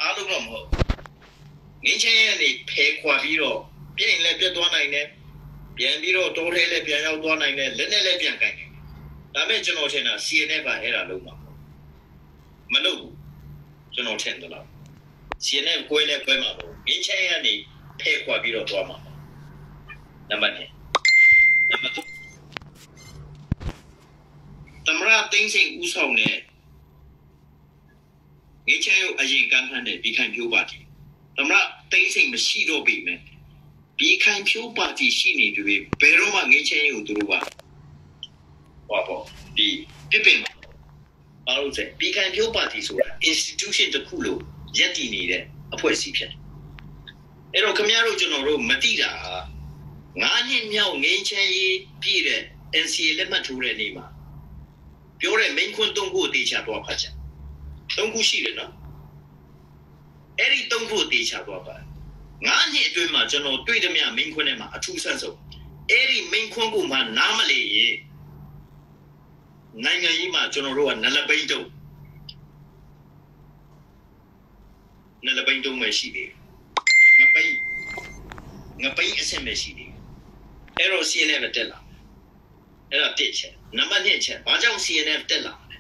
알로그럼 인체에 배과비로 비행래 뼈도나이네 비행비로 도래래 비행도나이네 레네래 비행가이네 다음에 저는 어제나 CNF가 해라 로마 말로 저는 어제나 CNF 고일래 고마고 인체에 배과비로 도와마 남반해 남반도 담라 땡생 우성네 인체에 아직 간한데 비칸 표바티 담라 땡생 시도 비면 비칸 표바티 시니들이 베로마 인체에 우드로바 와보 이 피핑 바로제 비칸 표바티 소라 institution တစ်ခုလို့ရက်တည်နေတဲ့အဖွဲ့အစည်းဖြစ်တယ်အဲ့တော့ခင်ဗျားတို့ကျွန်တော်တို့မသိတာ9နှစ်မြောက်ငင်းချမ်းရေးပြည့်တဲ့ NCA လက်မှတ်ထိုးတဲ့နေ့မှာပြောတဲ့မိန်းခွန်း3ခုအသေးချတော့ဖတ်ချက်3ခုရှိတယ်နော်အဲ့ဒီ3ခုအသေးချတော့ပါ9နှစ်အတွင်းမှာကျွန်တော်တွေ့သမျှမိန်းခွန်းထဲမှာအထူးဆန်းဆုံးအဲ့ဒီမိန်းခွန်းကိုမှနားမလည်ရင်နိုင်ငံရေးမှာကျွန်တော်တို့ကနလပိန်းတုံးမရှိသေးငပိန်းအဆင့်မရှိသေးအဲ့တော့ CNF တက်လာအဲ့တော့တစ်ချက်နံပါတ်2ချက်ဘာကြောင့် CNF တက်လာလဲ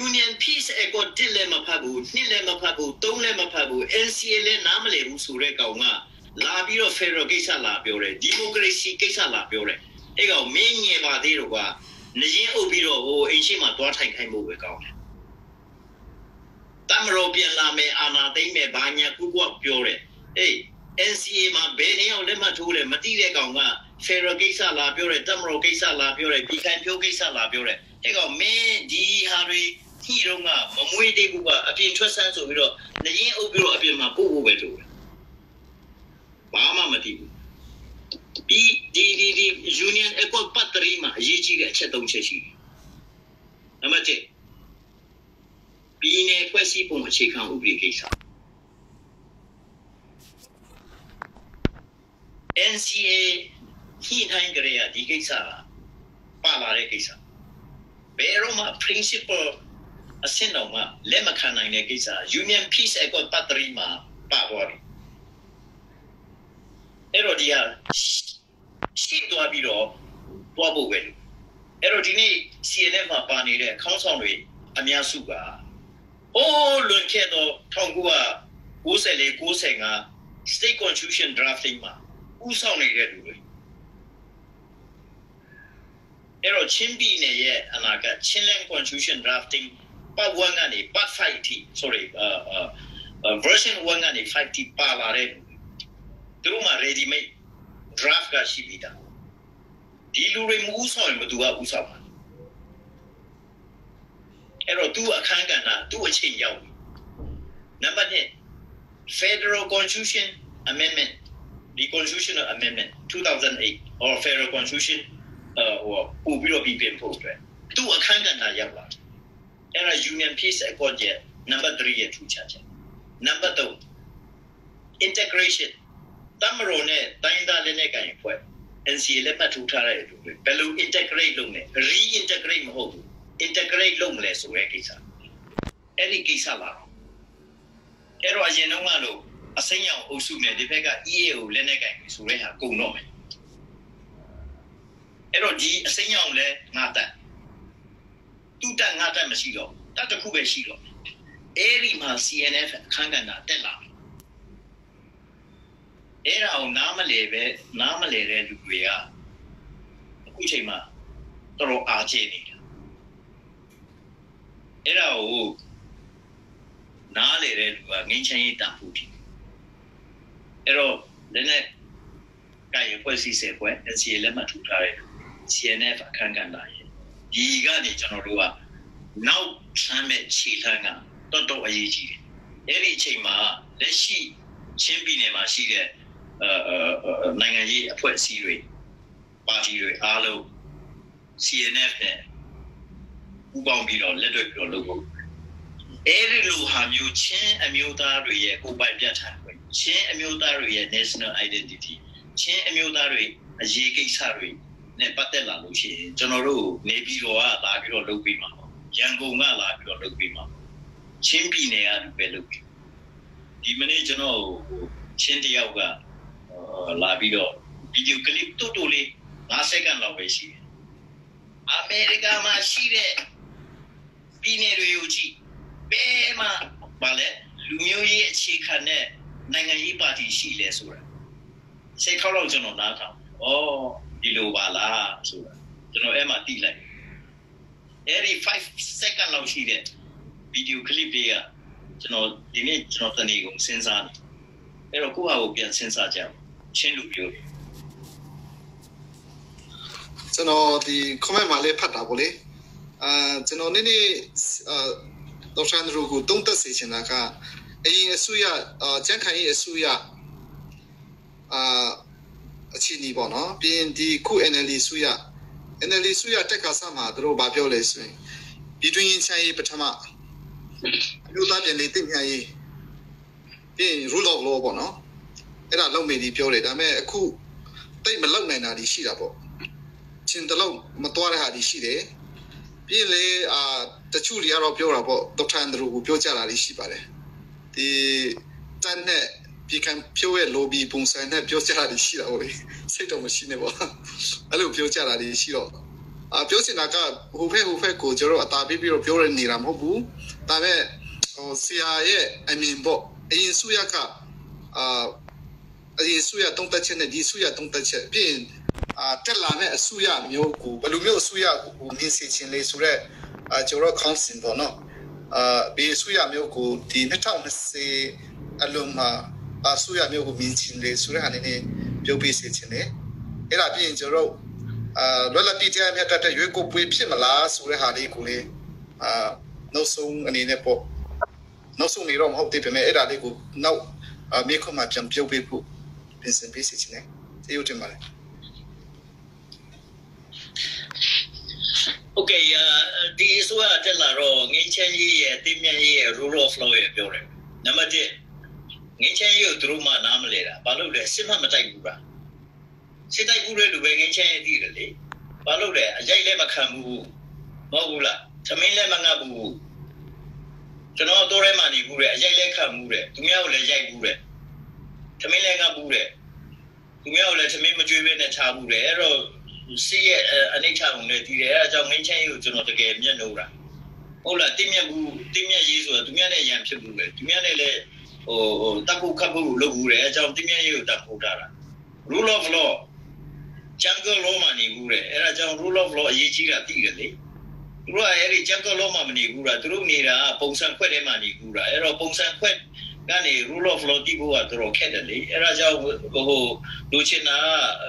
Union Peace Accord 1လည်းမဖတ်ဘူး2လည်းမဖတ်ဘူး3လည်းမဖတ်ဘူး NCA လည်းနားမလည်ဘူးဆိုတဲ့ကောင်ကလာပြီးတော့ Federal ကိစ္စလာပြောတယ် Democracy ကိစ္စလာပြောတယ်အဲ့ကောင်မင်းညင်ပါသေးတော့ကွာနေရင်အုပ်ပြီးတော့ဟိုအိမ်ရှိမှာတွားထိုင်ခိုင်းဖို့ပဲကောင်းတယ်တမရောပြန်လာမယ်အာနာသိမ့်မယ်ဘာညာကူကွာပြောတယ်အေး NCA မှာဘယ်နေအောင်လက်မှတ်ထိုးလဲမသိတဲ့ကောင်က Federal ကိစ္စလာပြောတယ်တမရောကိစ္စလာပြောတယ်ဒီခိုင်ဖြိုးကိစ္စလာပြောတယ်အဲ့ကောင်မင်းဒီဟာတွေညှိတော့ကမမွေးသေးဘူးကအပြင်ထွက်ဆန်းဆိုပြီးတော့နေရင်အုပ်ပြီးတော့အပြင်မှာပို့ဖို့ပဲလုပ်တယ်ဘာမှမသိဘူးဒီ Union Accord ပတ်တရီမှာအရေးကြီးတဲ့အချက်3ချက်ရှိတယ်နံပါတ်1ပြည်နယ်ဖွဲ့စည်းပုံအခြေခံဥပဒေကိစ္စ NCA ညှိနှိုင်းကြရဒီကိစ္စပါလာတဲ့ကိစ္စဘယ်တော့မှ principle အစင်းတော့မှလက်မခံနိုင်တဲ့ကိစ္စ Union Peace Accord ပတ်တရီမှာပါသွားတယ်အဲ့တော့ဒီဟာရှိသွားပြီးတော့တွားဖို့ပဲအဲ့တော့ဒီနေ့ CNF မှာပါနေတဲ့ခေါင်းဆောင်တွေအများစုကလွန်ခဲ့တော့1994-95 State Constitution Drafting မှာဦးဆောင်နေတဲ့လူတွေအဲ့တော့ချင်းပြည်နယ်ရဲ့အနာဂတ် Chinland Constitution Drafting Part 1ကနေ Part 5 ထိ Version 1ကနေ5ထိပါလာတဲ့သူတို့မှာ ready made draft ကရှိပြီးသားဒီလူတွေမဦးဆောင်ရင်ဘယ်သူကဦးဆောင်မှာအဲ့တော့သူအခန်းကဏ္ဍသူအချိန်ရောက်ပြီနံပါတ်1 Federal Constitution Amendment the Constitutional Amendment 2008 or Federal Constitution ပို့ပြီးတော့ပြင်ဖို့အတွက်သူအခန်းကဏ္ဍရောက်လာအဲ့ဒါ Union Peace Accord ရဲ့ number 3ရဲ့ထူးခြားချက်နံပါတ်3 Integration တမရောနဲ့တိုင်းသားလက်နက်ကိုင်အဖွဲ့ NCA လက်မှတ်ထိုးထားတဲ့လူတွေဘယ်လို integrate လုပ်လဲ reintegrate မဟုတ်ဘူး integrate လုပ်မလဲဆိုတဲ့ကိစ္စအဲ့ဒီကိစ္စလာတော့အဲ့တော့အရင်တုန်းကလို့အစိမ်းရောင်အုပ်စုနဲ့ဒီဘက်က EAO လက်နက်ကိုင်ဆိုတဲ့ဟာကုန်တော့မယ်အဲ့တော့ဒီအစိမ်းရောင်လဲငါတက်သူတက်ငါတက်မရှိတော့တက်တစ်ခုပဲရှိတော့အဲ့ဒီမှာ CNF အခန်းကဏ္ဍတက်လာအဲ့ဒါကိုနားမလည်တဲ့လူတွေကအခုချိန်မှာတော်တော်အားကျနေတာအဲ့ဒါကိုနားလေတဲ့လူကငင်းချင်ရေးတာဖို့တီအဲ့တော့လည်းနဲ့ကိုင်ဖွဲ့စည်းစေပွဲ NCA လက်မှတ်ထိုးထားတဲ့ CNF အခန်းကဏ္ဍရဲ့ဒီကနေကျွန်တော်တို့ကနောက်ဆမ်းမဲ့ခြေလှမ်းကတော်အရေးကြီးတယ်အဲ့ဒီအချိန်မှာလက်ရှိချင်းပြည်နယ်မှာရှိတဲ့နိုင်ငံရေးအဖွဲ့အစည်းတွေပါတီတွေအားလုံး CNF နဲ့ပူးပေါင်းပြီးတော့လက်တွဲပြီးတော့လုပ်ဖို့အဲ့ဒီလိုဟာမျိုးချင်းအမျိုးသားတွေရဲ့ကိုယ်ပိုင်ပြဋ္ဌာန်းခွင့်ချင်းအမျိုးသားတွေရဲ့ national identity ချင်းအမျိုးသားတွေအရေးကိစ္စတွေနဲ့ပတ်သက်လာလို့ရှိရင်ကျွန်တော်တို့နေပြည်တော်ကလာပြီးတော့လုပ်ပြီးမှာပေါ့ရန်ကုန်ကလာပြီးတော့လုပ်ပြီးမှာ ချင်းပြည်နယ်ကပဲလုပ်ပြီဒီမနေ့ကျွန်တော်ချင်းတယောက်ကလာပြီးတော့ဗီဒီယိုကလစ်တူတူလေး5စက္ကန့်လောက်ပဲရှိတယ်အမေရိကန်မှာရှိတဲ့ပြည်နယ်တွေကိုကြည့်ဘယ်မှာဘာလဲလူမျိုးရေးအခြေခံတဲ့နိုင်ငံရေးပါတီရှိလဲဆိုတာစိတ်ခေါက်တော့ကျွန်တော်နားထောင်ဒီလိုပါလားဆိုတာကျွန်တော်အဲ့မှာတိလိုက်အဲ့ဒီ5 second လောက်ရှိတဲ့ဗီဒီယိုကလစ်တွေကကျွန်တော်ဒီနေ့ကျွန်တော်တနေ့ကုန်စဉ်းစားတယ်အဲ့တော့ကိုယ့်ဟာကိုပြန်စဉ်းစားကြအောင်ချင်းလူပြောတယ်ကျွန်တော်ဒီ comment မှာလေးဖတ်တာပေါ့လေကျွန်တော်နေ့တော့ဆန်ဒရိုကိုတုံးသက်စေချင်တာကအရင်အစိုးရကျန်းခိုင်ရေးအစိုးရအခြေအနေပေါ့နော်ပြီးရင်ဒီခု NLD အစိုးရတက်ကစားမှာတို့ဘာပြောလဲဆိုရင်ပြည်တွင်းရင်ဆိုင်ရေးပထမလူသားပြန်လေတင့်မြတ်ရေးပြီးရင် rule of law ပေါ့နော်အဲ့ဒါလုံးမေဒီပြောတယ်ဒါပေမဲ့အခုတိတ်မလောက်နိုင်တာဒီရှိတာပေါ့ချင်းတလုံးမတော်တဲ့ဟာဒီရှိတယ်ပြီးလေတချို့တွေကတော့ပြောတာပေါ့ဒေါက်တာအန်ဒရူကိုပြောကြတာလေးရှိပါတယ်ဒီတန်းနဲ့ဒီကံပြောရဲ့ lobby ပုံစံနဲ့ပြောကြတာရှိတာဟုတ်လေစိတ်တော့မရှိနဲ့ပေါ့အဲ့လိုပြောကြတာရှိတော့ပြောချင်တာကဟိုဖက်ကိုကျွန်တော်အသာပြီးတော့ပြောရနေတာမဟုတ်ဘူးဒါပေမဲ့ဆရာရဲ့အမြင်ပေါ့အရင်စုရကအရင်စုရတုံးတက်ချက်နဲ့ဒီစုရတုံးတက်ချက်ပြီးတက်လာတဲ့အစုရမျိုးကိုဘယ်လိုမျိုးအစုရကိုမြင်စေချင်လဲဆိုတော့ကျွန်တော်ခေါင်းစဉ်ပေါ့နော်ဒီအစုရမျိုးကိုဒီ2020အလုံးမှာအစုရမျိုးကိုမြင်ချင်လေဆိုတဲ့အနေနဲ့ပြောပြစေချင်တယ်အဲ့ဒါပြီးရင်ကျွန်တော်လော်လတီတဲမြတ်တဲ့ရွေးကိုပွေဖြစ်မလားဆိုတဲ့ဟာလေးကိုလေနောက်ဆုံးအနေနဲ့ပေါ့နောက်ဆုံးနေတော့မဟုတ်သေးပေမဲ့အဲ့ဒါလေးကိုနောက်မြေခွန်မှာပြန်ပြောပြဖို့ပြင်ဆင်ပေးစေချင်တယ်ကျေးဇူးတင်ပါတယ်Okay ဒီဆိုရတက်လာတော့ငင်းချမ်းကြီးရဲ့တင်မြတ်ကြီးရဲ့ rule of law ရဲ့ပြောတယ်နံပါတ်1ငင်းချမ်းကြီးကိုသူတို့မှနားမလဲတာဘာလို့လဲစစ်မှတ်မတိုက်ဘူးလားစစ်တိုက်ဘူးလေလူပဲငင်းချမ်းရဲ့တည်တယ်လေဘာလို့လဲအရိုက်လည်းမခံဘူးမဟုတ်ဘူးလားသမင်းလည်းမငတ်ဘူးကျွန်တော်တို့ထဲမှာနေဘူးတဲ့အရိုက်လည်းခံဘူးတဲ့သူများကိုလည်းရိုက်ဘူးတဲ့သမင်းလည်းငတ်ဘူးတဲ့သူများကိုလည်းသမင်းမကြွေးဘဲနဲ့ထားဘူးတဲ့အဲ့တော့စီးရဲ့အနိဋ္ဌာကိုလည်းတည်တယ်အဲဒါကြောင့်ငင်းချမ်းရေးကိုကျွန်တော်တကယ်မျက်နှိုးတာဟုတ်လားတိမြတ်ရေးဆိုတော့သူများနဲ့ရန်ဖြစ်ဘူးလေသူများနဲ့လည်းတပ်ဖို့ခတ်ဖို့လုပ်ဘူးလေအဲကြောင့်တိမြတ်ရေးကိုတပ်ဖို့တာ rule of law jungle law မှာနေဘူးလေအဲဒါကြောင့် rule of law အရေးကြီးတာသိတယ်လေသူတို့ကအဲဒီ jungle law မှာမနေဘူးလားသူတို့နေတာပုံစံခွက်ထဲမှာနေဘူးလားအဲတော့ပုံစံခွက်ကနေ rule of law တိဖို့ကတော့ခက်တယ်လေအဲဒါကြောင့်လူချင်တာ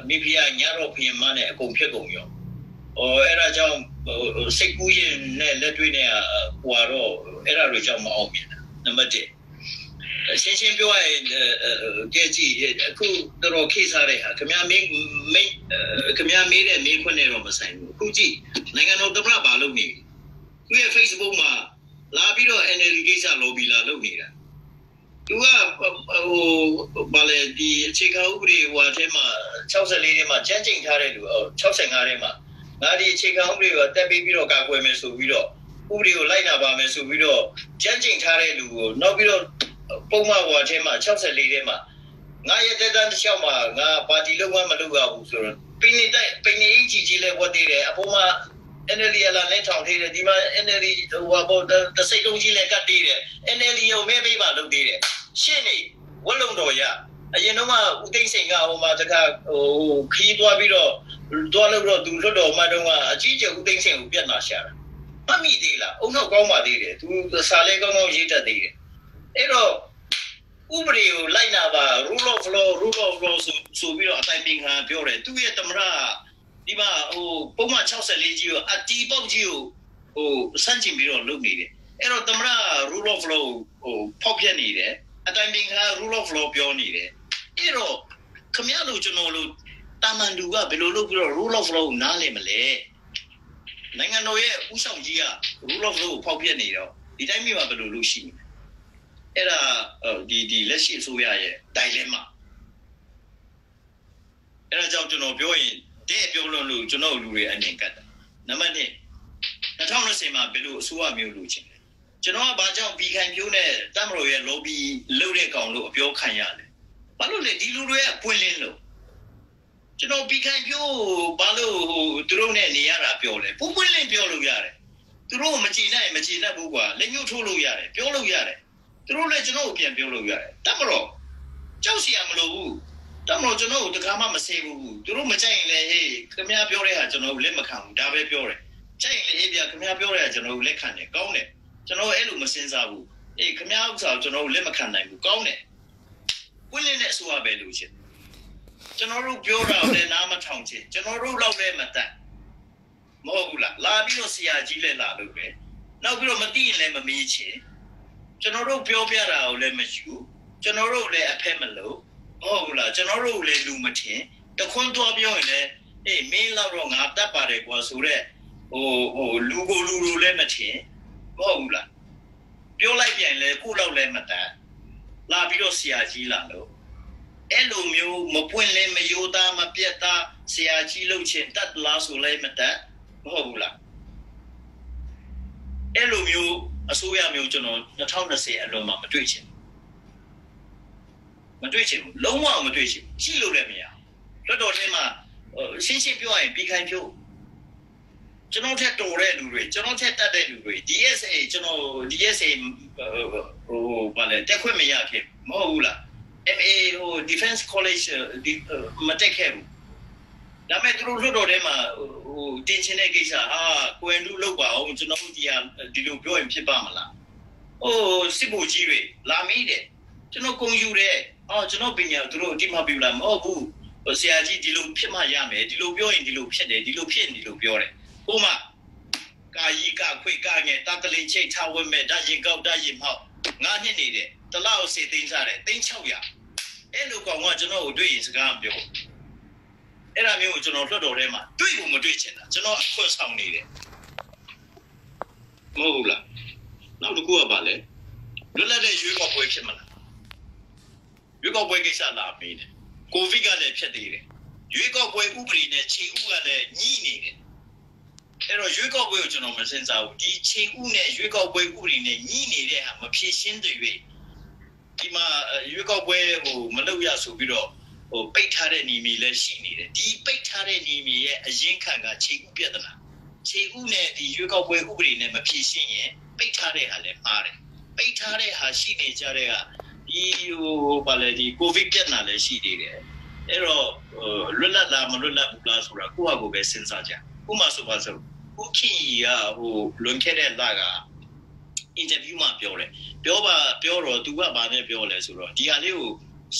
မိဖုရားညတော့ဖျင်မနဲ့အကုန်ဖြစ်ကုန်ရောအဲ့ဒါကြောင့်စိတ်ကူးရင်နဲ့လက်တွေ့နဲ့ဟိုတော့အဲ့ဒါတွေကြောင့်မအောင်မြင်တာနံပါတ်1ရှင်းပြောရရင်ကြည့်ကြည့်အခုတော်ခေတ်စားတဲ့ဟာခင်ဗျားမေးတဲ့မေးခွန်းနဲ့တော့မဆိုင်ဘူးအခုကြည့်နိုင်ငံတော်သမ္မတဘာလုပ်နေသူရဲ့ Facebook မှာလာပြီးတော့ NLD ကိစ္စ lobby လာလုပ်နေတာသူကဘာလဲဒီအခြေခံဥပဒေဟိုအထဲမှာ64ထဲမှာကျန်းကျင်ထားတဲ့လူ65ထဲမှာငါဒီအခြေခံဥပဒေကိုတက်ပြီးတော့ကာကွယ်မယ်ဆိုပြီးတော့ဥပဒေကိုလိုက်နာပါမယ်ဆိုပြီးတော့ကျန်းကျင်ထားတဲ့လူကိုနောက်ပြီးတော့ပုံမှန်ဟိုအထဲမှာ64ထဲမှာငါရဲ့တက်တန်းတစ်လျှောက်မှာငါပါတီလုံးဝမလုပ်ရဘူးဆိုတော့ပိနေအင်ကြီးလဲဝတ်သေးတယ်အပေါ်မှာ NLD လာလဲထောင်သေးတယ်ဒီမှာ NLD ဟိုဘောတစိတ်လုံးကြီးလဲကတ်သေးတယ် NLD ကိုမဲပေးပါလုပ်သေးတယ်ရှင်းနေဝက်လုံးတော်ရအရင်တော့ဦးသိန်းစိန်ကဟိုမှာတခါခီးသွားပြီးတော့သွားလို့တော့သူလွတ်တော်မှတုန်းကအကြီးကျယ်ဦးသိန်းစိန်ကိုပြတ်နာရှာတာမှတ်မိသေးလားအုံနောက်ကောင်းပါသေးတယ်သူစာလဲကောင်းကောင်းရေးတတ်သေးတယ်အဲ့တော့ဥပဒေကိုလိုက်နာပါ rule of law ဆိုပြီးတော့အတိုင်းပင်ခံပြောတယ်သူရဲ့သမရဒီမှာပုံမှန်64ကြီးကိုအတီပေါက်ကြီးကိုစန့်ကျင်ပြီးတော့လုပ်နေတယ်အဲ့တော့သမရ rule of law ဖောက်ပြနေတယ်အတိုင်းပင်ခံ rule of law ပြောနေတယ်အဲ့တော့ခမရတို့ကျွန်တော်တို့တာမန်လူကဘယ်လိုလုပ်ပြီးတော့ rule of law ကိုနားလည်မလဲနိုင်ငံတော်ရဲ့ဥဆောင်ကြီးက rule of law ကိုဖောက်ပြနေတော့ဒီတိုင်းမျိုးကဘယ်လိုလုပ်ရှိမလဲအဲ့ဒါဒီလက်ရှိအစိုးရရဲ့ dilemma အဲ့ဒါကြောင့်ကျွန်တော်ပြောရင်တဲ့ပြောလို့ကျွန်တော်လူတွေအနေကတ်တာနံပါတ်1 2020မှာဘယ်လိုအစိုးရမျိုးလုပ်ချင်လဲ ကျွန်တော်ကဘာကြောင့်ပြီးခိုင်ပြိုးနဲ့တမလို့ရဲ့ lobby လုပ်တဲ့ကောင်လို့အပြောခံရတယ်ဘာလို့လဲဒီလူတွေကပွင့်လင်းလို့ကျွန်တော်ပြီးခိုင်ပြိုးဘာလို့သူတို့နဲ့နေရတာပြောလဲပွင့်လင်းပြောလို့ရတယ်သူတို့မကြည်နိုင်မကြည်တတ်ဘူးကွာလက်ညှိုးထိုးလို့ရတယ်ပြောလို့ရတယ်သူတို့လည်းကျွန်တော်ကိုပြန်ပြောလို့ရတယ်တမလို့ကြောက်เสียမလို့ဘူးတမလို့ကျွန်တော်တို့တကားမှမဆေးဘူးသူတို့မကြိုက်ရင်လည်းဟေးခင်ဗျားပြောတဲ့ဟာကျွန်တော်လက်မခံဘူးဒါပဲပြောတယ်ကြိုက်ရင်လည်းဗျာခင်ဗျားပြောတဲ့ဟာကျွန်တော်လက်ခံတယ်ကောင်းတယ်ကျွန်တော်အဲ့လိုမစင်စားဘူးအေးခင်ဗျားဥစ္စာကိုကျွန်တော်လက်မခံနိုင်ဘူးကောင်းတယ်ပွင့်လင်းတဲ့အစိုးရပဲလို့ရှင်ကျွန်တော်တို့ပြောတာလည်းနားမထောင်ချင်ကျွန်တော်တို့လောက်လည်းမတတ်မဟုတ်ဘူးလားလာပြီးတော့ဆရာကြီးလည်းလာလို့ပဲနောက်ပြီးတော့မသိရင်လည်းမမေးချင်ကျွန်တော်တို့ပြောပြတာကိုလည်းမယူကျွန်တော်တို့လည်းအဖက်မလို့မဟုတ်ဘူးလားကျွန်တော်တို့လည်းလူမထင်တခွန်းသွားပြောရင်လည်းအေးမင်းလောက်တော့ငါတတ်ပါတယ်ကွာဆိုတော့လူကိုလူလိုလည်းမထင်မဟုတ်ဘူးလားပြောလိုက်ပြန်လဲကိုလောက်လည်းမတတ်လာပြီးတော့ဆရာကြီးလာလို့အဲ့လိုမျိုးမပွင့်လဲမယိုသားမပြတ်သားဆရာကြီးလုပ်ချင်တတ်လားဆိုလဲမတတ်မဟုတ်ဘူးလားအဲ့လိုမျိုးအစိုးရမျိုးကျွန်တော်2020အလွန်မှာမတွေ့ချင်ဘူးလုံးဝမတွေ့ချင်ကြည့်လို့လည်းမရတော်တော်ထဲမှာရှင်းရှင်းပြောရရင်ပြီးခိုင်ဖြိုးကျွန်တော်ထက်တော်တဲ့လူတွေကျွန်တော်ထက်တတ်တဲ့လူတွေ DSA ကျွန်တော် DSA ဘာလဲတက်ခွင့်မရဖြစ်မဟုတ်ဘူးလား MA Defense College မတက်ခဲ့ဘူးဒါပေမဲ့သူတို့တော်ထဲမှာတင်ချင်တဲ့ကိစ္စကွယ်လူလောက်ပါအောင်ကျွန်တော်တို့ဒီလိုပြောရင်ဖြစ်ပါမလားစစ်ဘူကြီးတွေလာမိတယ်ကျွန်တော်ကုန်ယူတယ်ကျွန်တော်ပညာသူတို့အတိမပြလာမဟုတ်ဘူးဆရာကြီးဒီလိုဖြစ်မှရမယ်ဒီလိုပြောရင်ဒီလိုဖြစ်တယ်ဒီလိုဖြစ်ရင်ဒီလိုပြောတယ်ဥမာကာယီကခွေကငယ်တတလင်းချိတ်ထားဝဲမဲ့ဒါရင်ကောက်ဒါရင်မောက်ငါးနှစ်နေတယ်တလောက်စေသိမ်းစားတယ်3600အဲ့လိုကောင်ကကျွန်တော်ကိုတွေ့ရင်စကားမပြောအဲ့ဒါမျိုးကိုကျွန်တော်လွတ်တော်ထဲမှာတွေ့ကိုမတွေ့ချင်တာကျွန်တော်အခွင့်ဆောင်နေတယ်မဟုတ်လားနောက်တစ်ခုကပါလေလွတ်လပ်တဲ့ရွေးကောက်ပွဲဖြစ်မလားရွေးကောက်ပွဲကိစ္စလာပြီးတယ်ကိုဗစ်ကလည်းဖြစ်သေးတယ်ရွေးကောက်ပွဲဥပဒေနဲ့ခြေဥကလည်းညှိနေတယ်အဲ့တော့ရွေးကောက်ပွဲကိုကျွန်တော်မစင်စားဘူးဒီခြေဥနဲ့ရွေးကောက်ပွဲဥပဒေနဲ့ညှိနေတဲ့ဟာမဖြေရှင်းတဲ့၍ဒီမှာရွေးကောက်ပွဲမလုပ်ရဆိုပြီးတော့ပိတ်ထားတဲ့နေမီလည်းရှိနေတယ်ဒီပိတ်ထားတဲ့နေမီရဲ့အရင်ခံကခြေဥပြဿနာခြေဥနဲ့ဒီရွေးကောက်ပွဲဥပဒေနဲ့မဖြေရှင်းရင်ပိတ်ထားတဲ့ဟာလည်းမှားတယ်ပိတ်ထားတဲ့ဟာရှိနေကြတဲ့ဟာဒီဘာလဲဒီကိုဗစ်ပြဿနာလည်းရှိနေတယ်အဲ့တော့လွတ်လပ်လားမလွတ်လပ်ဘူးလားဆိုတာကိုယ့်ဟာကိုယ်ပဲစဉ်းစားကြဥပမာဆိုပါစို့ဦးခီကလွန်ခဲ့တဲ့လကအင်တာဗျူးမှာပြောတယ်ပြောတော့သူကဘာနဲ့ပြောလဲဆိုတော့ဒီဟာလေးကို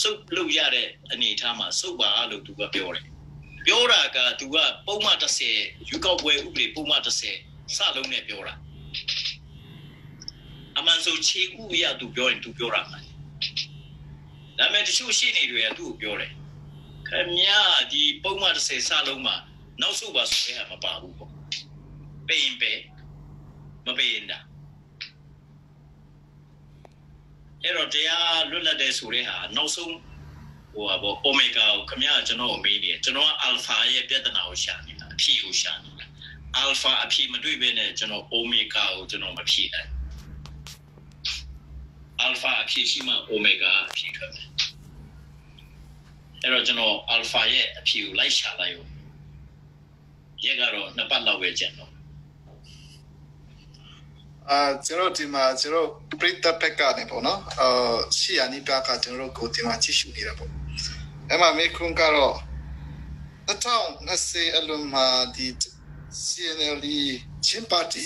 စုပ်လုပ်ရတဲ့အနေအထားမှာစုပ်ပါလို့သူကပြောတယ်ပြောတာကသူကပုံမှန်30ရွေးကောက်ပွဲဥပဒေပုံမှန်30စလုံးနဲ့ပြောတာအမှန်ဆိုခြေဥရသူပြောရင်သူပြောတာမှန်ဒါပေမဲ့တချို့ရှိနေတွေကသူ့ကိုပြောတယ်ခင်ဗျာဒီပုံမှန်30စလုံးမှာနောက်ဆုတ်ပါဆိုတဲ့ဟာမပါဘူးပေါ့ပေးရင်ပေးမပေးရင်ဒါအဲ့တော့တရားလွတ်လပ်တဲ့ဆိုတဲ့ဟာနောက်ဆုံးအိုမီဂါကိုခင်ဗျာကျွန်တော်ကိုမေးနေတယ်ကျွန်တော်ကအာလ်ဖာရဲ့ပြဿနာကိုရှာနေတာအဖြေကိုရှာနေတာအာလ်ဖာအဖြေမတွေ့ဘဲနဲ့ကျွန်တော်အိုမီဂါကိုကျွန်တော်မဖြေနိုင်အာလ်ဖာအဖြေရှိမှအိုမီဂါအဖြေထွက်မယ်အဲ့တော့ကျွန်တော်အာလ်ဖာရဲ့အဖြေကိုလိုက်ရှာလိုက်ရောရက်ကတော့နှစ်ပတ်လောက်ပဲကျန်တော့ကျွန်တော်ဒီမှာကျွန်တော်ပရိသတ်ဘက်ကနေပေါ့နော်ရှီယာနီပါကကျွန်တော်ကိုဒီမှာကြည့်ရှုနေတာပေါ့အဲ့မှာမေခွန်းကတော့2020အလုံးမှာဒီ CNL ချင်းပါတီ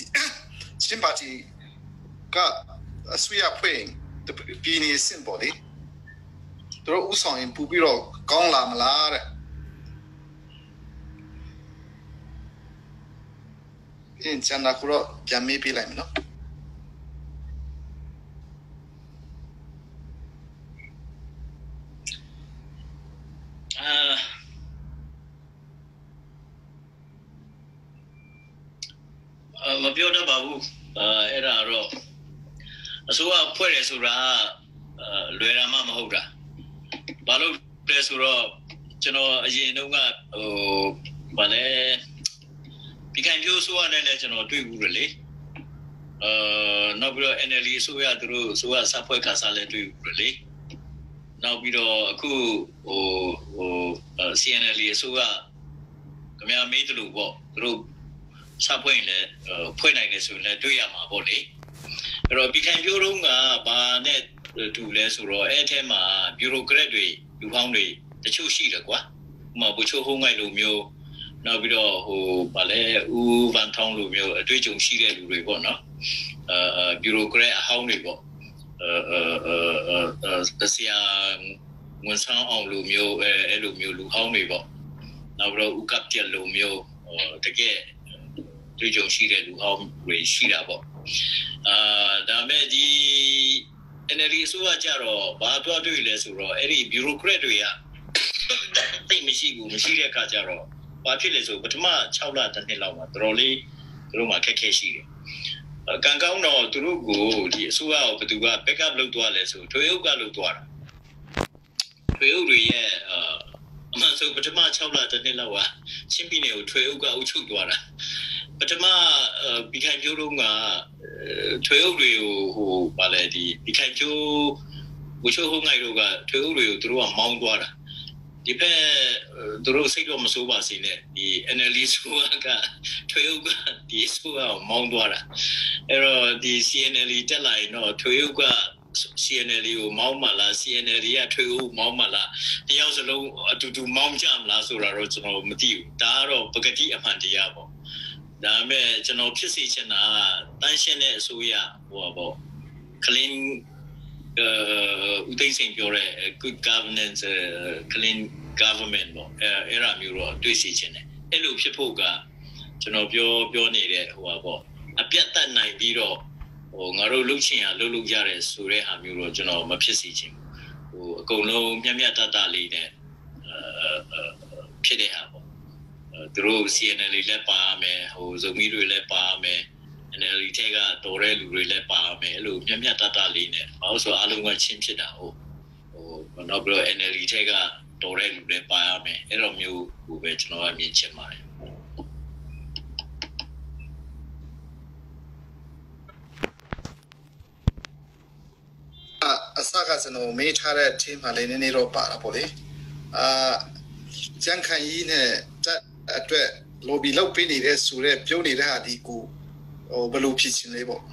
ကအစိုးရဖွဲ့ပြည်နေစင်ပေါ်လေသူတို့ဥဆောင်ရင်ပူပြီးတော့ကောင်းလာမလားတဲ့ကျန်တာကတော့ပြန်မေးပြလိုက်မယ်နော်မပြောတတ်ပါဘူးအဲ့ဒါတော့အစိုးရဖွဲ့တယ်ဆိုတာလွယ်တာမှမဟုတ်တာဘာလို့လဲဆိုတော့ကျွန်တော်အရင်တုန်းကဗာလဲဒီကံပြိုးဆိုရတဲ့လည်းကျွန်တော်တွေ့ဘူးလေ နောက်ပြီးတော့ NLD အစိုးရသူတို့အစိုးရစဖွဲ့ခါစားလဲတွေ့ပြီလေနောက်ပြီးတော့အခုCNL အစိုးရကများမေးတယ်လို့ပေါ့သူတို့စဖွဲ့ရင်လည်းဖွဲ့နိုင်တယ်ဆိုရင်လည်းတွေ့ရမှာပေါ့လေအဲ့တော့ပြည်ခိုင်ပြိုးတော့ကဘာနဲ့တူလဲဆိုတော့အဲ့အထက်မှာဘျူရိုကရက်တွေလူဟောင်းတွေတချို့ရှိတယ်ကွာဥပမာဘူချိုဟိုးငိုက်လိုမျိုးနောက်ပြီးတော့ဗာလဲဦးဗန်ထောင်းလိုမျိုးအတွေ့အကြုံရှိတဲ့လူတွေပေါ့နော်ဘျူရိုကရက်အဟောင်းတွေပေါ့ဆရာဝန်ဆောင်အောင်လိုမျိုးအဲ့လိုမျိုးလူဟောင်းတွေပေါ့နောက်ပြီးတော့ဥကပ်ပြလိုမျိုးတကယ်တွေ့ကြုံရှိတဲ့လူဟောင်းတွေရှိတာပေါ့ဒါမဲ့ဒီ NLD အစိုးရကြတော့ဘာတော့တွေ့လဲဆိုတော့အဲ့ဒီ bureaucrat တွေကတိတ်မရှိဘူးမရှိတဲ့အခါကျတော့ဘာဖြစ်လဲဆိုပထမ6လတစ်နှစ်လောက်မှာတော်တော်လေးသူတို့မှာခက်ခဲရှိတယ်ကံကောင်းတော့သူတို့ကိုဒီအစိုးရကိုဘယ်သူက backup လုပ်သွားလဲဆိုထွေအုပ်ကလုပ်သွားတာထွေအုပ်တွေရဲ့အမှန်ဆိုပထမ6လတစ်နှစ်လောက်ကချင်းပြည်နယ်ကိုထွေအုပ်ကအုပ်ချုပ်သွားတာပထမပြည်ခိုင်ပြိုးတော့ကထွေအုပ်တွေကိုဗာလဲဒီပြည်ခိုင်ပြိုးဝချိုးဟိုးငိုက်တို့ကထွေအုပ်တွေကိုသူတို့ကမောင်းသွားတာဒီဘက်သူတို့စိတ်တော့မစိုးပါစေနဲ့ဒီ NLD ဆိုတာကထွေအုပ်ကဒီဆိုတာမောင်းသွားတာအဲ့တော့ဒီ CNL တက်လာရင်တော့ထွေအုပ်က CNL ကိုမောင်းမလား CNL ကထွေအုပ်မောင်းမလားတယောက်စလုံးအတူတူမောင်းကြမလားဆိုတာတော့ကျွန်တော်မသိဘူးဒါကတော့ပကတိအမှန်တရားပေါ့ဒါပေမဲ့ကျွန်တော်ဖြစ်စေချင်တာတန်းရှင်းတဲ့အစိုးရဟိုပါပေါ့ clean ဦးသိန်းစိန်ပြောတဲ့ good governance clean government ပေါ့အဲ့ဒါမျိုးတော့တွေ့စီချင်တယ်အဲ့လိုဖြစ်ဖို့ကကျွန်တော်ပြောနေတဲ့ဟိုပါပေါ့အပြတ်တတ်နိုင်ပြီးတော့ငါတို့လှုပ်ချင်ရလှုပ်ရတယ်ဆိုတဲ့ဟာမျိုးတော့ကျွန်တော်မဖြစ်စီချင်ဘူးအကုန်လုံးမျက်တလေးနဲ့ဖြစ်တဲ့ဟာပေါ့သူတို့ CNL လည်းပါမယ်ဇုံမီတွေလည်းပါမယ် NLD ထဲကတော်တဲ့လူတွေလည်းပါမယ်အဲ့လိုမျက်လေးနဲ့ဘာလို့ဆိုအားလုံးကချင်းဖြစ်တာနောက်ပြီးတော့ NLD ထဲကတော်တဲ့လူတွေပါရမယ်အဲ့လိုမျိုးကိုပဲကျွန်တော်ကမြင်ချင်ပါတယ်အစကကျွန်တော်မေးထားတဲ့ team မှာလည်းနည်းနည်းတော့ပါတာပေါ့လေကျန်ခိုင်ကြီးနဲ့တက်အတွက် lobby လုပ်ပေးနေတဲ့ဆိုတဲ့ပြောနေတဲ့ဟာဒီကိုဘယ်လိုဖြစ်ချင်လဲပေါ့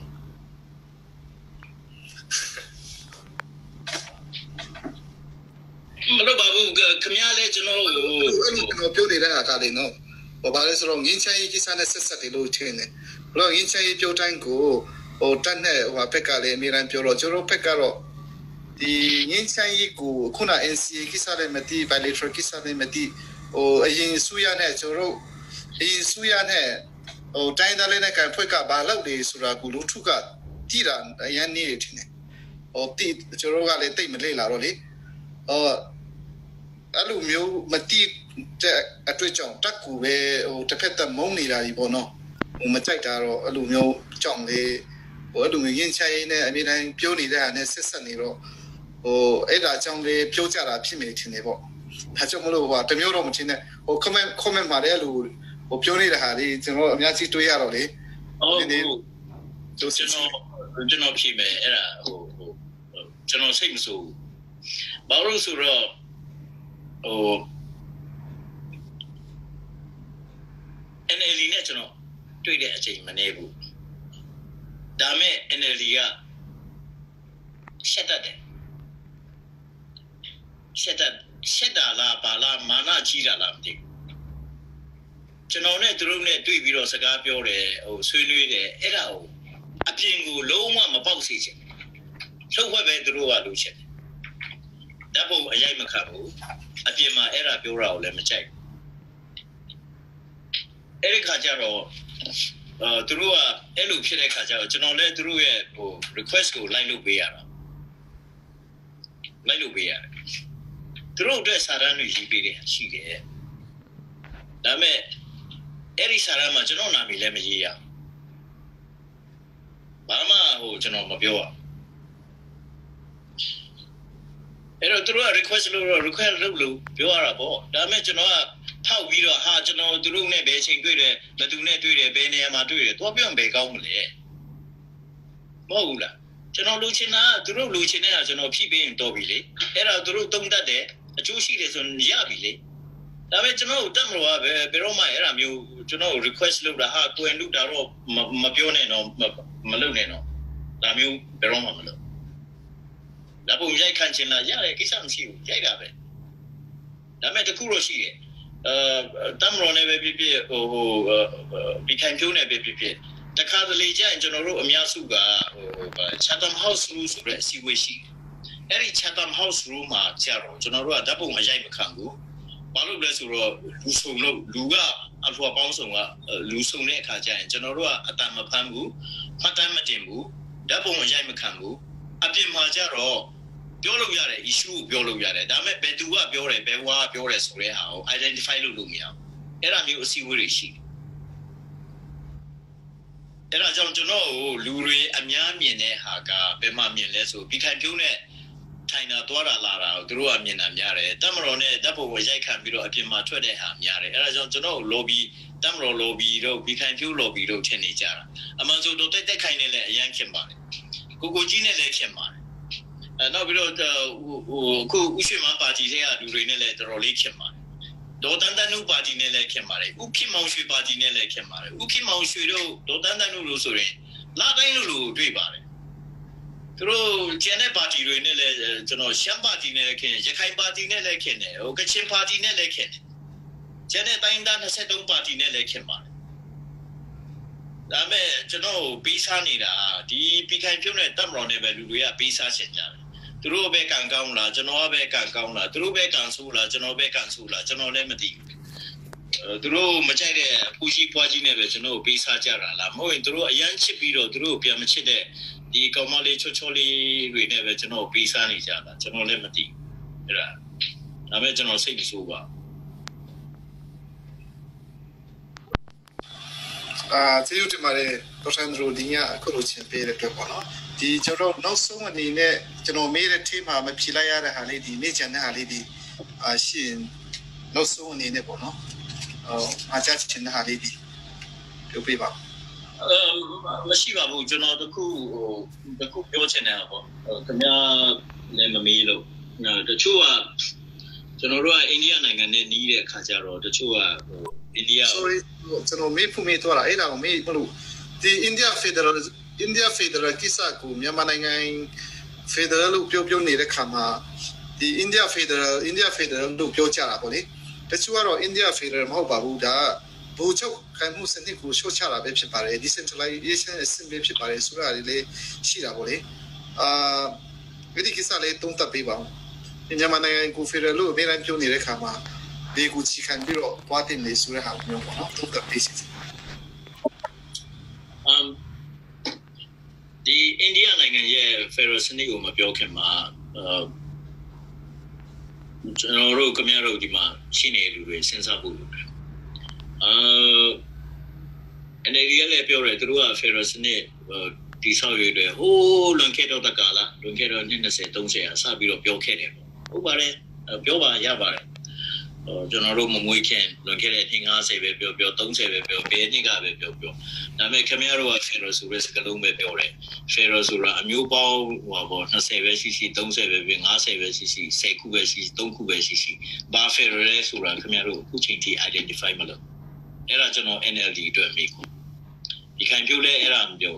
မလို့ပါဘူးခင်ဗျားလည်းကျွန်တော်အဲ့လိုပြောနေတဲ့ဟာဒါလေးနော်ဘာလဲဆိုတော့ငင်းချင်ရေးကိစ္စနဲ့ဆက်ဆက်တယ်လို့ထင်တယ်ဘလို့ငင်းချင်ရေးပြောတိုင်းကိုတက်နဲ့ဘက်ကလည်းအများအားပြောတော့ကျွန်တော်ဘက်ကတော့ဒီငင်းချင်ရေးကိုခုန NCA ကိစ္စလည်းမသိ bilateral ကိစ္စလည်းမသိအရင်ဆူရနဲ့ကျွန်တော်ဒီဆူရနဲ့တိုင်းသားလေးနဲ့ကန်ဖွဲ့ကဘာလုပ်လဲဆိုတာကိုလူထုကတည်တာအရင်နေတယ်ထင်တယ်တိကျွန်တော်ကလည်းတိတ်မလေ့လာတော့လေအဲ့လိုမျိုးမတိတဲ့အတွေ့အကြုံတက်ကူပဲတစ်ဖက်သက်မုန်းနေတာကြီးပေါ့နော်မကြိုက်တာတော့အဲ့လိုမျိုးကြောင်လေအဲ့လိုမျိုးရင်ချိုင်းနဲ့အမြဲတမ်းပြောနေတဲ့ဟာနဲ့ဆက်ဆက်နေတော့အဲ့ဒါကြောင့်လေပြောကြတာဖြစ်နေတယ်ပေါ့ဒါကြောင့်မလို့တမျိုးတော့မထင်နဲ့comment မှာလည်းအဲ့လိုပြောနေတဲ့ဟာလေးကျွန်တော်အများကြီးတွေးရတော့လေကျွန်တော်ဖြေမယ်အဲ့ဒါကျွန်တော်စိတ်မဆိုးဘာလို့ဆိုတော့NLD နဲ့ကျွန်တော်တွေ့တဲ့အချိန်မနေဘူးဒါမဲ့ NLD ကရှက်တတ်တယ်ရှက်တာလားဘာလားမာနကြီးတာလားမသိဘူးကျွန်တော်နဲ့သူတို့နဲ့တွေ့ပြီးတော့စကားပြောတယ်ဆွေးနွေးတယ်အဲ့ဒါကိုအပြင်ကိုလုံးဝမပေါက်စေချင်လှုပ်ဝက်ပဲသူတို့ကလုပ်ချင်တယ်ဓာတ်ပုံအရိုက်မခံဘူးအပြင်မှာအဲ့ဒါပြောတာကိုလည်းမကြိုက်အဲ့ဒီခါကျတော့သူတို့ကအဲ့လိုဖြစ်တဲ့ခါကျတော့ကျွန်တော်လည်းသူတို့ရဲ့ request ကိုလိုက်လုပ်ပေးရတာလိုက်လုပ်ပေးရတယ်သူတို့အတွက်စာရန်တွေရေးပေးတယ်ရှိတယ်ဒါပေမဲ့အဲ့ဒီစာရန်မှာကျွန်တော်နာမည်လည်းမရေးရဘာမှကျွန်တော်မပြောရအဲ့တော့သူတို့က request လုပ်လို့ပြောရတာပေါ့ဒါပေမဲ့ကျွန်တော်ကထောက်ပြီးတော့ကျွန်တော်သူတို့နဲ့ဘယ်ချိန်တွေ့တယ်ဘယ်သူနဲ့တွေ့တယ်ဘယ်နေရာမှာတွေ့တယ်တော့ပြောရင်ဘယ်ကောင်းမလဲ 뭐울라 저는 루치나 들어 루치나 저는 피베인 도비리 에라 들어 동다데 조시에선 야비리 다음에 저는 담로와 베로마 에라 묘 저는 리퀘스트 루라 하 고엔 루다로 마비오네노 말로네노 다음에 베로마 말로 나보 이제 칸친나 야래 기상시고 제가베 다음에 그로시에 담로네 베비비 비칸교네 베비비 다카들리자 저노로 아미야수가 차담 하우스루 소레 시웨시 에리 차담 하우스루마 자로 저노로 다보 마자이 막한고 바로 그래서로 루가 알파 방송가 루송네 가자 저노로 아담 판고 파담 마템고 다보 마자이 막한고 앞에 마자로ပြောလို့ရတယ် issue ပြောလို့ရတယ်ဒါပေမဲ့ဘယ်သူကပြောတယ်ဘယ်ဝါကပြောတယ်ဆိုတဲ့ဟာကို identify လုပ်လို့မရဘူးအဲ့ဒါမျိုးအစီအဝေးတွေရှိတယ်အဲ့ဒါကြောင့်ကျွန်တော်ကိုလူတွေအများမြင်တဲ့ဟာကဘယ်မှာမြင်လဲဆိုပြီးခိုင်ပြုံးနဲ့ထိုင်တာသွားတာလာတာကိုသူတို့ကမြင်တာများတယ်တက်မတော်နဲ့တပ်ဖို့ရိုက်ခံပြီးတော့အပြင်မှာထွက်တဲ့ဟာများတယ်အဲ့ဒါကြောင့်ကျွန်တော်ကို lobby တက်မတော် lobby တို့ပြီးခိုင်ပြုံး lobby တို့ထင်နေကြတာအမှန်ဆိုတော့တက်ခိုင်နေလဲအရန်ခင်ပါတယ်ကိုကြီးနဲ့လည်းခင်ပါတယ်နောက်ပြီးတော့အခုဥရှိမပါတီတွေကလူတွေနဲ့လည်းတော်တော်လေးခင်ပါတယ်ဒေါ်တန်တန်နုပါတီနဲ့လည်းခင်ပါတယ်ဥခိမောင်ရွှေပါတီနဲ့လည်းခင်ပါတယ်ဥခိမောင်ရွှေတို့ဒေါ်တန်တန်နုလို့ဆိုရင်လာတိုင်းလို့တွေ့ပါတယ်သူတို့ကျန်တဲ့ပါတီတွေနဲ့လည်းကျွန်တော်ရှမ်းပါတီနဲ့လည်းခင်ရခိုင်ပါတီနဲ့လည်းခင်တယ်ကချင်ပါတီနဲ့လည်းခင်တယ်ကျန်တဲ့တိုင်းသား23ပါတီနဲ့လည်းခင်ပါတယ်ဒါပေမဲ့ကျွန်တော်ပေးစားနေတာဒီပြည်ခိုင်ပြုံးတဲ့တပ်မတော်နဲ့ပဲလူတွေကပေးစားချင်ကြတယ်သူတို့ပဲကန်ကောင်းလားကျွန်တော်ပဲကန်ကောင်းလားသူတို့ပဲကန်ဆိုးလားကျွန်တော်ပဲကန်ဆိုးလားကျွန်တော်လည်းမသိဘူးသူတို့မကြိုက်တဲ့ပူရှိပွားကြီးနဲ့ပဲကျွန်တော်ပေးစားကြတာလားမဟုတ်ရင်သူတို့အရန်ချစ်ပြီးတော့သူတို့ပြန်မချစ်တဲ့ဒီကောင်မလေးချောချောလေးတွေနဲ့ပဲကျွန်တော်ပေးစားနေကြတာကျွန်တော်လည်းမသိဘူးအဲ့ဒါဒါပေမဲ့ကျွန်တော်စိတ်မဆိုးပါကျေးဇူးတင်ပါတယ်ဒေါက်တာဒရိုဒီညာအခုလိုချင်းပေးတဲ့အတွက်ပေါ့နော်ဒီကျွန်တော်နောက်ဆုံးအနေနဲ့ကျွန်တော်မေးတဲ့ team မှာမဖြေလိုက်ရတဲ့ဟာလေးဒီနေ့ကျန်တဲ့ဟာလေးဒီရှိရင်နောက်ဆုံးအနေနဲ့ပေါ့နော်အားချချင်တဲ့ဟာလေးဒီပြောပြပါမရှိပါဘူးကျွန်တော်တခုပြောချင်တယ်ပေါ့ခင်ဗျာလည်းမမေးလို့တချို့ကကျွန်တော်တို့ကအိန္ဒိယနိုင်ငံနဲ့နီးတဲ့အခါကျတော့တချို့ကအိန္ဒိယ sorry ကျွန်တော်မေးဖို့မေးတော့အဲ့ဒါကိုမေးမလို့ဒီ India Federal ကိစ္စကိုမြန်မာနိုင်ငံ Federal လို့ပြောနေတဲ့ခါမှာဒီ India Federal လို့ပြောကြတာပေါ့လေတချို့ကတော့ India Federal မဟုတ်ပါဘူးဒါဘူချုပ်ခိုင်မှုစနစ်ကိုရှော့ချတာပဲဖြစ်ပါတယ် decentralization အဆင့်ပဲဖြစ်ပါတယ်ဆိုတာလေးရှိတာပေါ့လေဒီကိစ္စလေးတုံးတက်ပေးပါဦးမြန်မာနိုင်ငံကို Federal လို့အများအားပြောနေတဲ့ခါမှာဒီကူချီခံပြီးတော့တွားတင်နေဆိုတဲ့ဟာမျိုးပေါ့နော်တုံးတက်ပေးစီဒီအိန္ဒိယနိုင်ငံရဲ့ Federal စနစ်ကိုမပြောခင်မှာကျွန်တော်တို့ခင်ဗျားတို့ဒီမှာရှိနေလူတွေစဉ်းစားဖို့လိုတယ်အနေနဲ့လည်းပြောတယ်သူတို့က Federal စနစ်ဒီဆောက်ရွေးတွေဟိုးလွန်ခဲ့တော့တကလားလွန်ခဲ့တော့20 30အစပြီးတော့ပြောခဲ့တယ်ပေါ့ဟုတ်ပါတယ်ပြောပါရပါတယ်ကျွန်တော်တို့မမွေးခင်လွန်ခဲ့တဲ့50ပဲပြော30ပဲပြောဘယ်နှစ်ကပဲပြောဒါပေမဲ့ခင်ဗျားတို့က Federal ဆိုတဲ့စကားလုံးပဲပြောတယ် Federal ဆိုတာအမျိုးပေါင်းဟိုပေါ့20ပဲရှိရှိ30ပဲ50ပဲရှိရှိ10ခုပဲရှိရှိ3ခုပဲရှိရှိဘာ Federal လဲဆိုတာခင်ဗျားတို့အခုချိန်ထိ identify မလုပ်အဲ့ဒါကျွန်တော် NLD အတွက်မိခုဒီခိုင်ပြုတ်လဲအဲ့ဒါမပြော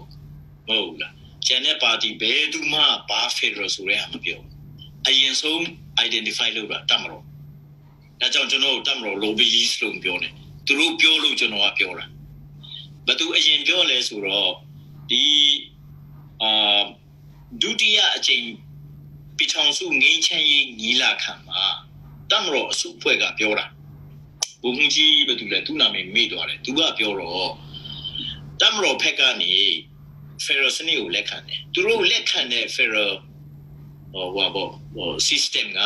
မဟုတ်လားကျန်တဲ့ပါတီဘယ်သူမှဘာ Federal ဆိုတဲ့ဟာမပြောအရင်ဆုံး identify လုပ်တာတတ်မလို့ဒါကြောင့်ကျွန်တော်တတ်မလို့ lobbyist လို့ပြောနေသူတို့ပြောလို့ကျွန်တော်ကပြောတာဘသူအရင်ပြောလဲဆိုတော့ဒီဒုတိယအချိန်ပြည်ထောင်စုငင်းချမ်းရေးညီလာခံမှာတတ်မလို့အစုအဖွဲ့ကပြောတာဘုံကြီးဘသူလဲသူ့နာမည်မေ့သွားတယ်သူကပြောတော့တတ်မလို့ဖက်ကနေ Federal စနစ်ကိုလက်ခံတယ်သူတို့လက်ခံတဲ့ Federal system က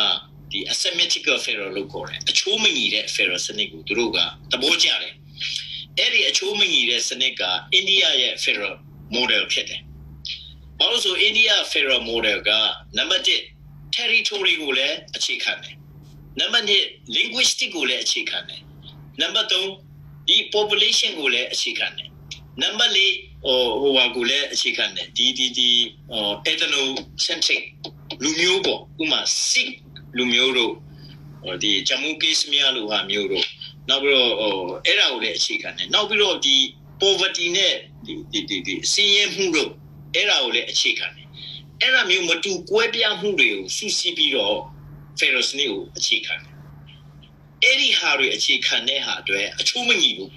ဒီ asymmetrical Federal လို့ခေါ်တယ်အချိုးမညီတဲ့ Federal စနစ်ကိုသူတို့ကသဘောကျတယ်အဲ့ဒီအချိုးမညီတဲ့စနစ်ကအိန္ဒိယရဲ့ Federal model ဖြစ်တယ်ဘာလို့ဆိုအိန္ဒိယ Federal model ကနံပါတ်1 territory ကိုလည်းအခြေခံတယ်နံပါတ်2 linguistic ကိုလည်းအခြေခံတယ်နံပါတ်3ဒီ population ကိုလည်းအခြေခံတယ်နံပါတ်4 Wagule, chicken, D, ethnocentric, Lumiobo, Uma, sick Lumioro, or the Jamukis Mialuha Muro, Nabro, Era chicken, Nabro, the poverty net, the CM Huro, Era chicken. Era Mumatu, Quebia Huro, Susi Biro, Ferros New, a chicken. Eri Harry a chicken, a Chumanibu.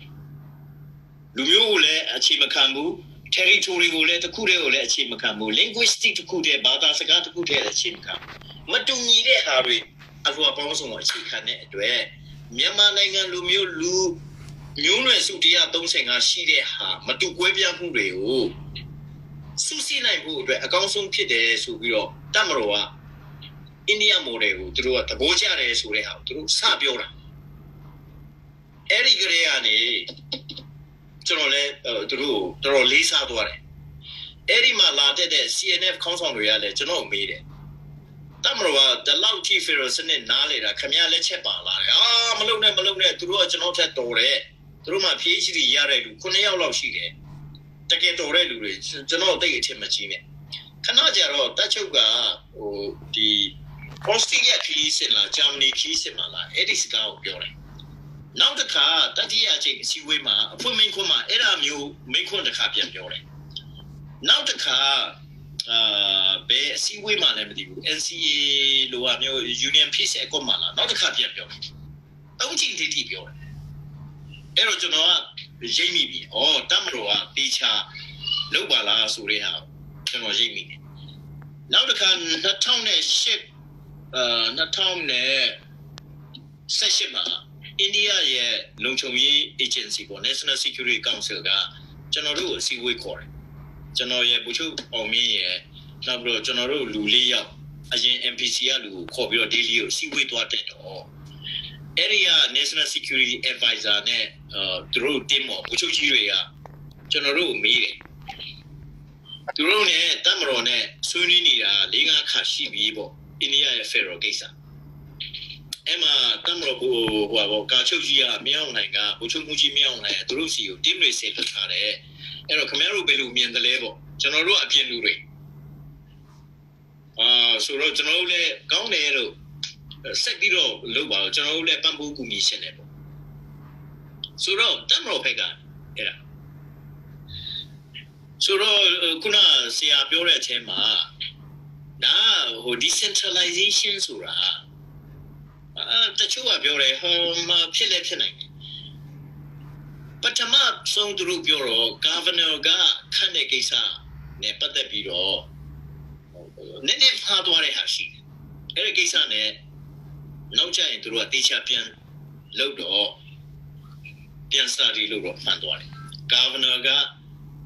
Lumule a Chimakambu, territory will let a Kure let Chimakambu, linguistic to Kure, Badasaga to Kure a Chimkam. Matuni Harry, as well also a chicken, Miamananga Lumu, Muna Sutia don't sing a she ha, Matu Quebia Hure, Susi Naibu, a council kid, Subio, Tamaroa, India More, through a Tabojare Sureha, through Sabiora. Eri Greani. Through Lisa Dore. Erima Lade, CNF Council Reale, General Media. Tamara, the loud tea ferros and Nalera, Camilla Chepala, Malone, through a Genota Dore, through my PhD Yare, Cuneo Loshide. Take Dore, General Day Timachine. Canajaro, Tachuga, the Austria keys in La Germany keys in Mala, Edisca Gore. Now the car that he has a Siwima, a woman coma, era mu, make on the Capian Yore. Now the car, be Siwima, NCA Luamio, Union Peace Ecomala, not the Capian Yore. Don't think the deep Yore. Erojonoa, Jamie, or Tamroa, Picha, Lobala, Sureha, General Jamie. Now the car, not town ship, not town Seshima. India, Longchomi Agency for National Security Council, General Seaway Corps. General Buchu, or me, Nabro General Lulia, as in MPCA, Cobio Delio, Seaway to attend or Area National Security Advisor, through Demo, Buchu Jiria, General Mire. Durone, Tamarone, Sunina, Liga Kashi Vivo, India Ferro Gesa. Emma Tamro, Gachogia, Miaunanga, Buchumuji Miauna, Drusio, dimly said the Tare, Ero Camero Belumi and the level, General Apianure. So Generale Gaunero, Sectiro, Loba, Generale Bamboo Mission. So Tamro Pega, era. So Kuna Sia Biore Tema, now decentralization Sura. The Chua Bureau, home Philip. But a map song to Bureau, Governor Ga, Kanekisa, Nepata Bureau. Nene Hardware Hashi. Ericasane, no giant through a teacher pian, Lodo, Pian study Logo, Fandwari. Governor Ga,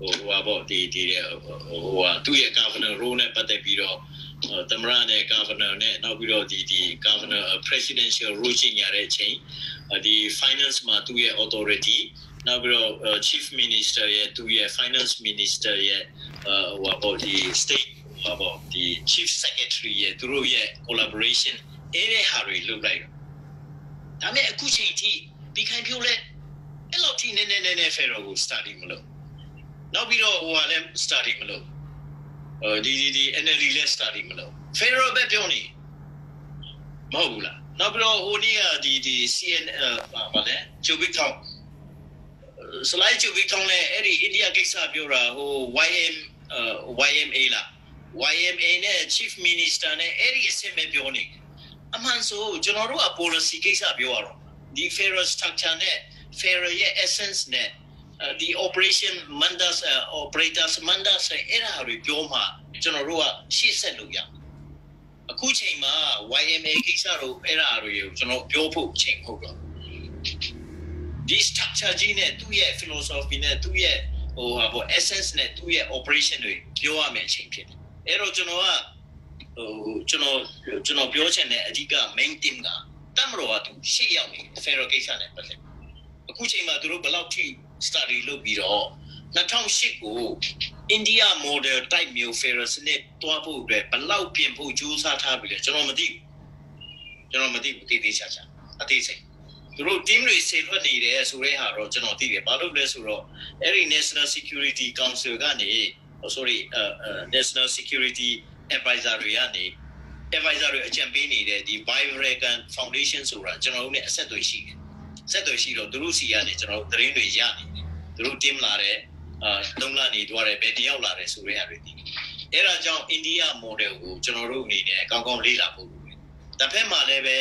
or about the 2-year governor, Rona Patapiro. Tamrane governor, now below the governor presidential routine chain, the finance ma 2-year authority, now below chief minister, 2-year finance minister, about the state, about the chief secretary, through collaboration, every Harry look like. I mean, a kuchi became pure. A lot in the Pharaoh starting below. Now below them starting below. The NLE study below. Pharaoh Bepioni Mobula. Nabro Honia, the CN Chubik Town. Slide Chubik Town, Eddie India Gisa Bura, who YMA la. YMA chief minister, Eddie Semebionic. Amanso, General policy Gisa Bureau. The Pharaoh structure net, Pharaoh essence net. The operation Mandas operators Mandas era Rioma General she said Luya. A Kuchima YMA Kisaro era General Piopo Ching Hogo. This structure gene 2-year philosophy net 2-year or about essence net 2-year operation Pioa mentioned. Ero General Piochen Adiga main team Tamroatu she yummy Pharaoh Kisan. Kuchima Duru Balauti study look be all. Natang Shiku India model type meal ferrous net Tuapu, Balau Pimpo, Jusa Tabula, General Madi, General Madi, Chacha, a day say. သူတို့ team တွေဆေးထွက်နေတယ်ဆိုတဲ့ဟာတော့ကျွန်တော်သိတယ်ဘာလို့လဲဆိုတော့အဲ့ဒီ National Security Council ကနေ National Security Advisor တွေကနေ advisor တွေအကြံပေးနေတဲ့ဒီ Bioregan Foundation ဆိုတာကျွန်တော်တို့ ਨੇ အဆက်အသွယ်ရှိတယ်ဆက်သွယ်ရှိတော့သူတို့စီကနေကျွန်တော်တို့သတင်းတွေရနေတယ်သူတို့ team လာတယ်3လနေသွားတယ်ဘယ်တယောက်လာတယ်ဆိုတဲ့ဟာတွေဒီအဲ့ဒါကြောင့် India model ကိုကျွန်တော်တို့အနေနဲ့ကောင်းကောင်းလေ့လာဖို့လိုတယ်တစ်ဖက်မှာလည်းပဲ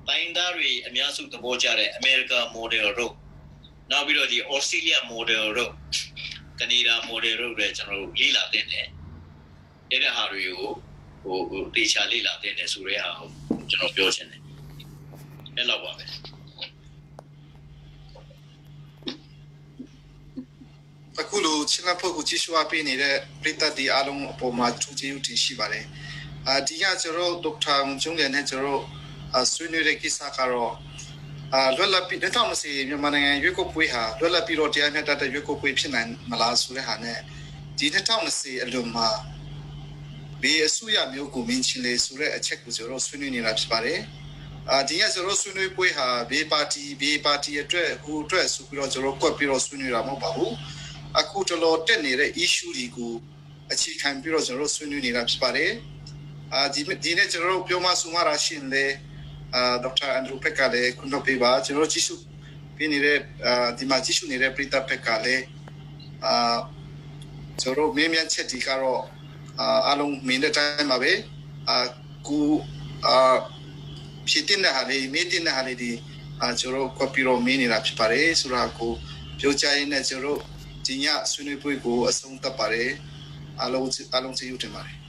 တိုင်းသားတွေအများစုသဘောကျတဲ့ America model တို့နောက်ပြီးတော့ဒီ Australia model တို့Canada model တို့လည်းကျွန်တော်တို့လေ့လာသင့်တယ်အဲ့ဒါဟာတွေကိုတေချာလေ့လာသင့်တယ်ဆိုတဲ့ဟာကိုကျွန်တော်ပြောချင်တယ်အဲ့လောက်ပါပဲအခုလိုချင်းလက်ဖို့ကိုကြည့်ရှုအပ်ပေးနေတဲ့ပြည်သက်ဒီအားလုံးအပေါ်မှာထူးခြားမှုရှိပါတယ်ဒီကကျွန်တော်ဒေါက်တာကျုံးလည်းနဲ့ကျွန်တော်ဆွေးနွေးတဲ့ကိစ္စကတော့လွတ်လပ်ပြီး2020မြန်မာနိုင်ငံရွေးကောက်ပွဲဟာလွတ်လပ်ပြီးတော့တရားမျှတတဲ့ရွေးကောက်ပွဲဖြစ်နိုင်မလားဆိုတဲ့ဟာနဲ့ဒီ2020အလွန်မှာဘေးအစိုးရမျိုးကိုမင်းချင်းလေဆိုတဲ့အချက်ကိုကျွန်တော်ဆွေးနွေးနေတာဖြစ်ပါတယ်ဒီကကျွန်တော်ဆွေးနွေးပွဲဟာဘေးပါတီအတွက်ဟိုအတွက်ဆိုပြီးတော့ကျွန်တော်ကွက်ပြီးတော့ဆွေးနွေးတာမဟုတ်ပါဘူးအခုတော်တော်တက်နေတဲ့ issue တွေကိုအခြေခံပြီးတော့ကျွန်တော်ဆွေးနွေးနေတာဖြစ်ပါတယ်ဒီနေ့ကျွန်တော်ပြောမှဆိုမှရရှိနေဒေါက်တာအန်ဒရူပက်ကလည်းခုနကပြောပါကျွန်တော်ကြည့်ရှုပြနေတဲ့ဒီမှာကြည့်ရှုနေတဲ့ပရိသတ်ပက်ကလည်းကျွန်တော်မြင်မြန်ချက်ဒီကတော့အားလုံးမင်းတဲ့တိုင်းမှာပဲကိုဖြစ်တဲ့ဟာလေးမင်းတဲ့ဟာလေးဒီကျွန်တော်ကော်ပီရောမင်းနေတာဖြစ်ပါတယ်ဆိုတော့ကိုပြောချင်တဲ့ကျွန်တော်ဒီညဆွေးနွေးပွဲကိုအဆုံးသတ်ပါတယ်အားလုံးကျေးဇူးတင်ပါတယ်